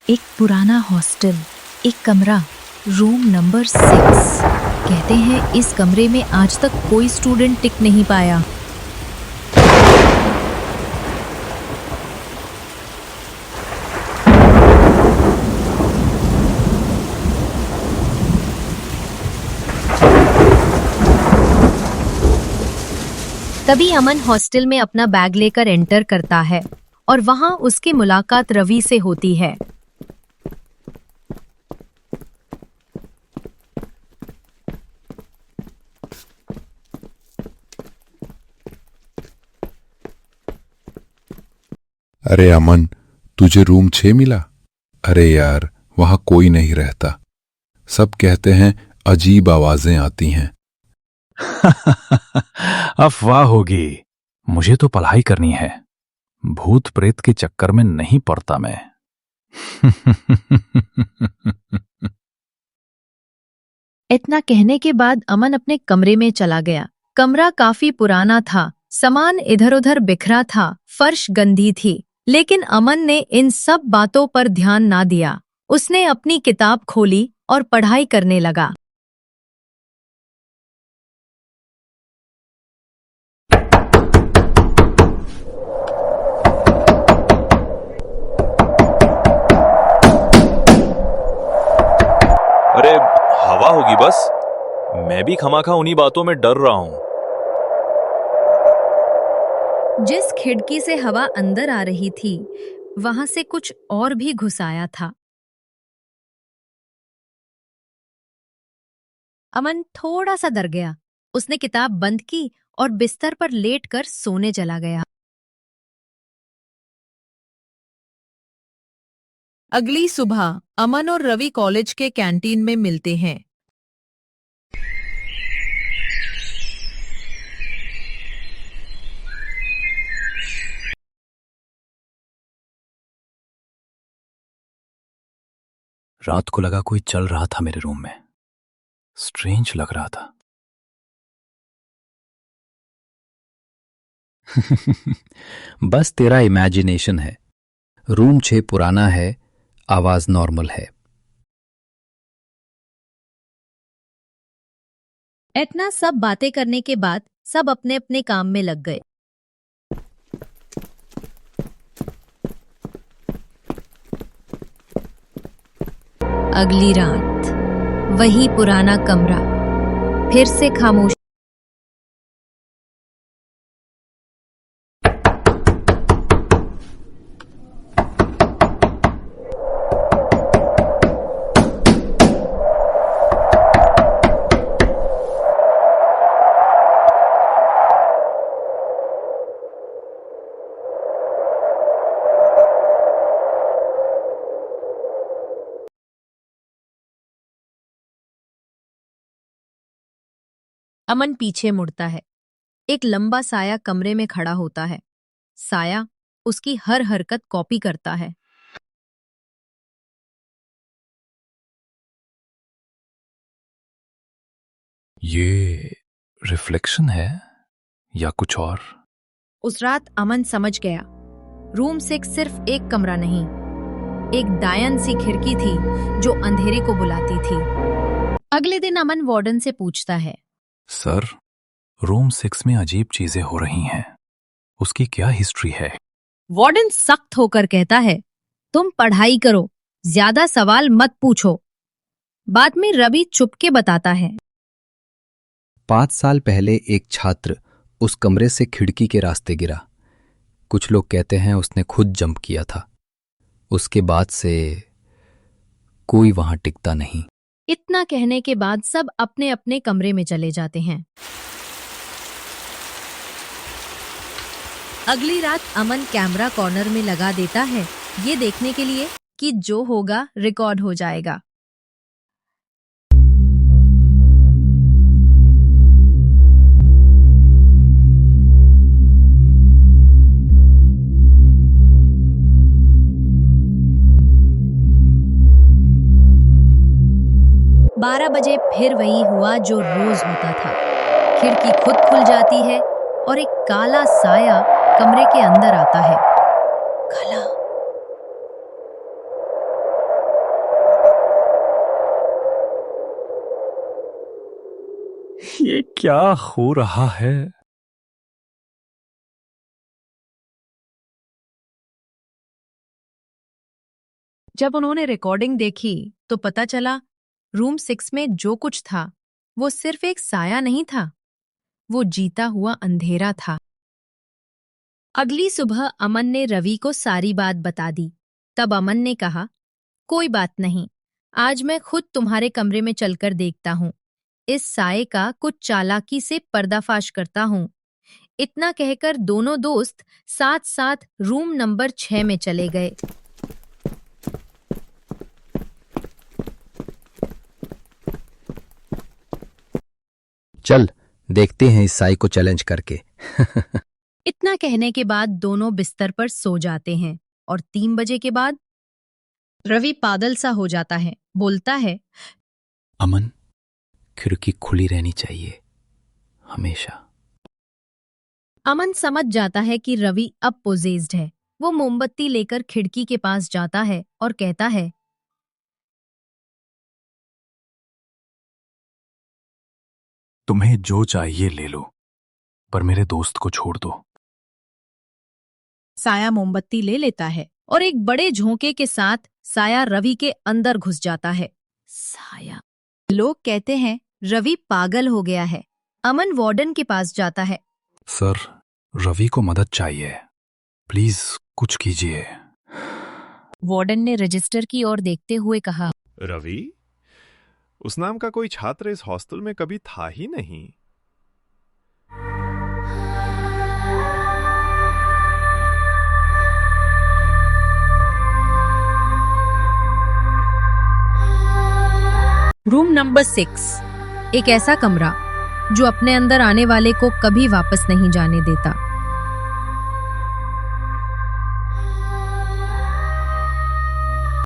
एक पुराना हॉस्टल, एक कमरा, रूम नंबर 6। कहते हैं इस कमरे में आज तक कोई स्टूडेंट टिक नहीं पाया। तभी अमन हॉस्टल में अपना बैग लेकर एंटर करता है और वहां उसकी मुलाकात रवि से होती है। अरे अमन, तुझे रूम 6 मिला? अरे यार, वहां कोई नहीं रहता। सब कहते हैं अजीब आवाजें आती हैं। अफवाह होगी। मुझे तो पढ़ाई करनी है। भूत प्रेत के चक्कर में नहीं पड़ता मैं। इतना कहने के बाद अमन अपने कमरे में चला गया। कमरा काफी पुराना था, सामान इधर-उधर बिखरा था, फर्श गंदी थी, लेकिन अमन ने इन सब बातों पर ध्यान ना दिया। उसने अपनी किताब खोली और पढ़ाई करने लगा। अरे हवा होगी बस। मैं भी खमाखा उन्हीं बातों में डर रहा हूं। जिस खिड़की से हवा अंदर आ रही थी, वहां से कुछ और भी घुस आया था। अमन थोड़ा सा डर गया। उसने किताब बंद की और बिस्तर पर लेटकर सोने चला गया। अगली सुबह अमन और रवि कॉलेज के कैंटीन में मिलते हैं। रात को लगा कोई चल रहा था मेरे रूम में। स्ट्रेंज लग रहा था। बस तेरा इमेजिनेशन है। रूम 6 पुराना है, आवाज नॉर्मल है। इतना सब बातें करने के बाद सब अपने अपने काम में लग गए। अगली रात वही पुराना कमरा, फिर से खामोश। अमन पीछे मुड़ता है। एक लंबा साया कमरे में खड़ा होता है। साया उसकी हर हरकत कॉपी करता है। ये रिफ्लेक्शन है या कुछ और? उस रात अमन समझ गया, रूम 6 सिर्फ एक कमरा नहीं, एक डायन सी खिड़की थी जो अंधेरे को बुलाती थी। अगले दिन अमन वार्डन से पूछता है, सर, रूम 6 में अजीब चीजें हो रही हैं। उसकी क्या हिस्ट्री है? वार्डन सख्त होकर कहता है, तुम पढ़ाई करो, ज्यादा सवाल मत पूछो। बाद में रवि चुपके बताता है, 5 साल पहले एक छात्र उस कमरे से खिड़की के रास्ते गिरा। कुछ लोग कहते हैं उसने खुद जंप किया था। उसके बाद से कोई वहां टिकता नहीं। इतना कहने के बाद सब अपने अपने कमरे में चले जाते हैं। अगली रात अमन कैमरा कॉर्नर में लगा देता है, ये देखने के लिए कि जो होगा रिकॉर्ड हो जाएगा। बारह बजे फिर वही हुआ जो रोज होता था। खिड़की खुद खुल जाती है और एक काला साया कमरे के अंदर आता है। काला। ये क्या हो रहा है? जब उन्होंने रिकॉर्डिंग देखी तो पता चला रूम 6 में जो कुछ था वो सिर्फ एक साया नहीं था, वो जीता हुआ अंधेरा था। अगली सुबह अमन ने रवि को सारी बात बता दी। तब अमन ने कहा, कोई बात नहीं, आज मैं खुद तुम्हारे कमरे में चलकर देखता हूँ, इस साये का कुछ चालाकी से पर्दाफाश करता हूँ। इतना कहकर दोनों दोस्त साथ साथ रूम नंबर 6 में चले गए। चल देखते हैं इस साई को चैलेंज करके। इतना कहने के बाद दोनों बिस्तर पर सो जाते हैं और 3 बजे के बाद रवि पागल सा हो जाता है, बोलता है, अमन, खिड़की खुली रहनी चाहिए हमेशा। अमन समझ जाता है कि रवि अब पोजेस्ड है। वो मोमबत्ती लेकर खिड़की के पास जाता है और कहता है, तुम्हें जो चाहिए ले लो, पर मेरे दोस्त को छोड़ दो। साया मोमबत्ती ले लेता है और एक बड़े झोंके के साथ साया रवि के अंदर घुस जाता है। साया। लोग कहते हैं रवि पागल हो गया है। अमन वार्डन के पास जाता है। सर, रवि को मदद चाहिए, प्लीज कुछ कीजिए। वार्डन ने रजिस्टर की ओर देखते हुए कहा, रवि? उस नाम का कोई छात्र इस हॉस्टल में कभी था ही नहीं। रूम नंबर 6 एक ऐसा कमरा जो अपने अंदर आने वाले को कभी वापस नहीं जाने देता।